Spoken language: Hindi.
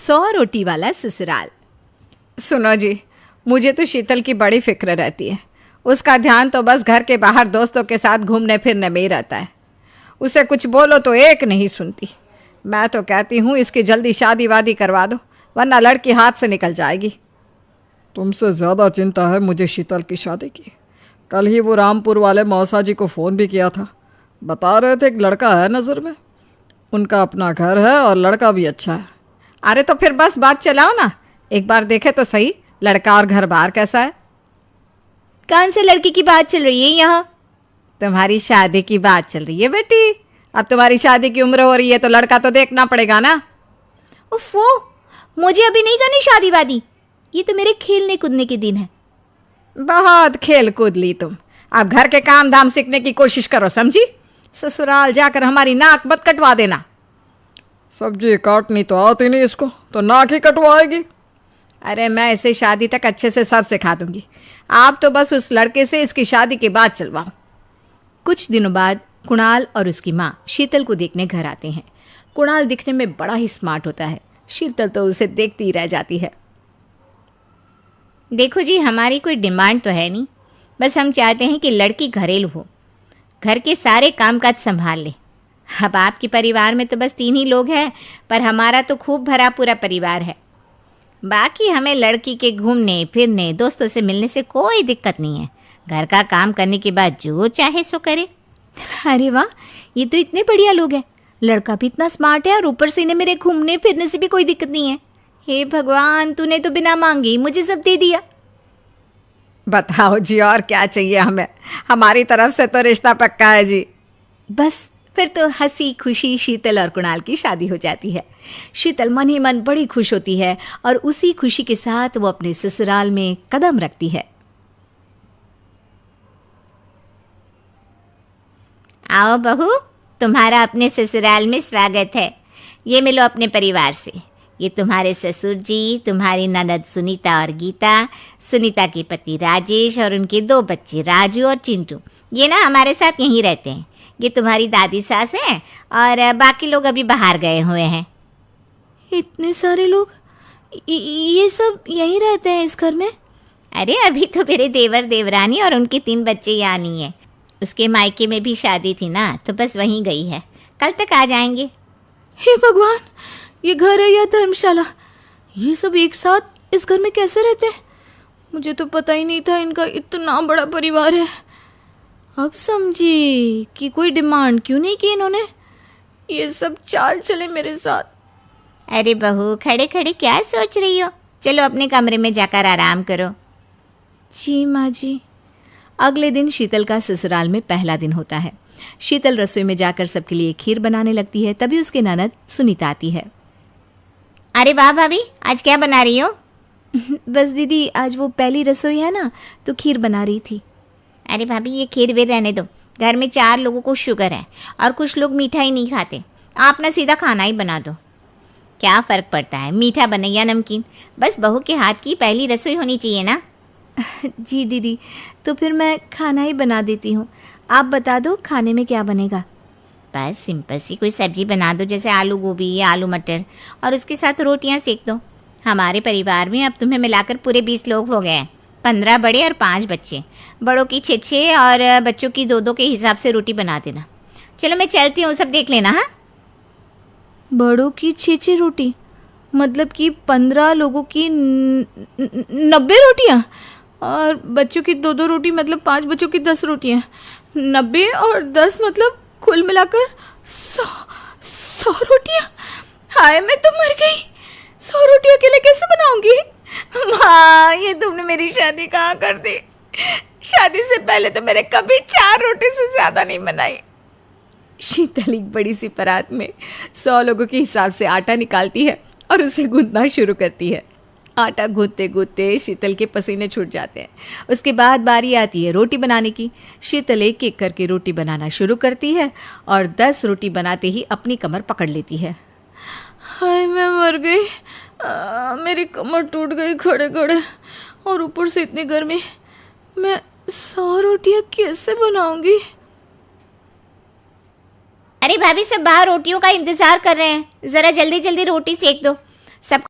100 रोटी वाला ससुराल। सुनो जी, मुझे तो शीतल की बड़ी फिक्र रहती है। उसका ध्यान तो बस घर के बाहर दोस्तों के साथ घूमने फिरने में ही रहता है। उसे कुछ बोलो तो एक नहीं सुनती। मैं तो कहती हूँ इसकी जल्दी शादी वादी करवा दो, वरना लड़की हाथ से निकल जाएगी। तुमसे ज़्यादा चिंता है मुझे शीतल की शादी की। कल ही वो रामपुर वाले मौसा जी को फ़ोन भी किया था। बता रहे थे एक लड़का है नज़र में, उनका अपना घर है और लड़का भी अच्छा है। अरे तो फिर बस बात चलाओ ना, एक बार देखे तो सही लड़का और घर बार कैसा है। कौन से लड़की की बात चल रही है यहाँ? तुम्हारी शादी की बात चल रही है बेटी। अब तुम्हारी शादी की उम्र हो रही है तो लड़का तो देखना पड़ेगा ना। उफ़ो, मुझे अभी नहीं करनी शादी वादी। ये तो मेरे खेलने कूदने के दिन है। बहुत खेल कूद ली तुम, अब घर के काम धाम सीखने की कोशिश करो, समझी? ससुराल जाकर हमारी नाक मत कटवा देना। सब्जी काटनी तो आती नहीं इसको, तो नाक ही कटवाएगी। अरे मैं इसे शादी तक अच्छे से सब सिखा दूंगी। आप तो बस उस लड़के से इसकी शादी के बाद चलवाओ। कुछ दिनों बाद कुणाल और उसकी माँ शीतल को देखने घर आते हैं। कुणाल दिखने में बड़ा ही स्मार्ट होता है। शीतल तो उसे देखती ही रह जाती है। देखो जी, हमारी कोई डिमांड तो है नहीं, बस हम चाहते हैं कि लड़की घरेलू हो, घर के सारे कामकाज संभाल ले। अब आपके परिवार में तो बस 3 ही लोग हैं, पर हमारा तो खूब भरा पूरा परिवार है। बाकी हमें लड़की के घूमने फिरने दोस्तों से मिलने से कोई दिक्कत नहीं है। घर का काम करने के बाद जो चाहे सो करे। अरे वाह, ये तो इतने बढ़िया लोग हैं। लड़का भी इतना स्मार्ट है और ऊपर से इन्हें मेरे घूमने फिरने से भी कोई दिक्कत नहीं है। हे भगवान, तूने तो बिना मांगे ही मुझे सब दे दिया। बताओ जी, और क्या चाहिए हमें? हमारी तरफ से तो रिश्ता पक्का है जी। बस फिर तो हंसी खुशी शीतल और कुणाल की शादी हो जाती है। शीतल मन ही मन बड़ी खुश होती है और उसी खुशी के साथ वो अपने ससुराल में कदम रखती है। आओ बहू, तुम्हारा अपने ससुराल में स्वागत है। ये मिलो अपने परिवार से। ये तुम्हारे ससुर जी, तुम्हारी ननद सुनीता और गीता, सुनीता के पति राजेश और उनके 2 बच्चे राजू और चिंटू। ये ना हमारे साथ यहीं रहते हैं। ये तुम्हारी दादी सास हैं और बाकी लोग अभी बाहर गए हुए हैं। इतने सारे लोग, ये सब यहीं रहते हैं इस घर में? अरे अभी तो मेरे देवर देवरानी और उनके 3 बच्चे यहाँ नहीं है। उसके मायके में भी शादी थी ना, तो बस वहीं गई है। कल तक आ जाएंगे। हे भगवान, ये घर है या धर्मशाला? ये सब एक साथ इस घर में कैसे रहते हैं? मुझे तो पता ही नहीं था इनका इतना बड़ा परिवार है। अब समझी कि कोई डिमांड क्यों नहीं की इन्होंने। ये सब चाल चले मेरे साथ। अरे बहू, खड़े खड़े क्या सोच रही हो? चलो अपने कमरे में जाकर आराम करो। जी माँ जी। अगले दिन शीतल का ससुराल में पहला दिन होता है। शीतल रसोई में जाकर सबके लिए खीर बनाने लगती है। तभी उसकी ननद सुनीता आती है। अरे वाह भाभी, आज क्या बना रही हो? बस दीदी, आज वो पहली रसोई है ना, तो खीर बना रही थी। अरे भाभी, ये खीर वीर रहने दो। घर में 4 लोगों को शुगर है और कुछ लोग मीठा ही नहीं खाते। आप ना सीधा खाना ही बना दो। क्या फ़र्क पड़ता है मीठा बने या नमकीन? बस बहू के हाथ की पहली रसोई होनी चाहिए ना। जी दीदी, तो फिर मैं खाना ही बना देती हूँ। आप बता दो खाने में क्या बनेगा? बस सिंपल सी कोई सब्जी बना दो, जैसे आलू गोभी या आलू मटर, और उसके साथ रोटियां सेक दो। हमारे परिवार में अब तुम्हें मिलाकर पूरे 20 लोग हो गए हैं। 15 बड़े और 5 बच्चे। बड़ों की 6-6 और बच्चों की 2-2 के हिसाब से रोटी बना देना। चलो मैं चलती हूँ, सब देख लेना। हाँ, बड़ों की 6-6 रोटी मतलब कि 15 लोगों की 90 रोटियाँ, और बच्चों की 2-2 रोटी मतलब 5 बच्चों की 10 रोटियाँ। 90 और 10 मतलब कुल मिलाकर 100 रोटियाँ। हाय, मैं तो मर गई। 100 रोटी अकेले कैसे बनाऊंगी? माँ, ये तुमने मेरी शादी कहाँ कर दी? शादी से पहले तो मैंने कभी 4 रोटी से ज़्यादा नहीं बनाई। शीतल एक बड़ी सी परात में 100 लोगों के हिसाब से आटा निकालती है और उसे गूंथना शुरू करती है। आटा गूंथते गूंथते शीतल के पसीने छूट जाते हैं। उसके बाद बारी आती है रोटी बनाने की। शीतल एक एक करके रोटी बनाना शुरू करती है और 10 रोटी बनाते ही अपनी कमर पकड़ लेती है। हाय, मैं मर गई। मेरी कमर टूट गई खड़े खड़े, और ऊपर से इतनी गर्मी। मैं 100 रोटियाँ कैसे बनाऊंगी? अरे भाभी, सब बाहर रोटियों का इंतजार कर रहे हैं। ज़रा जल्दी जल्दी रोटी सेक दो।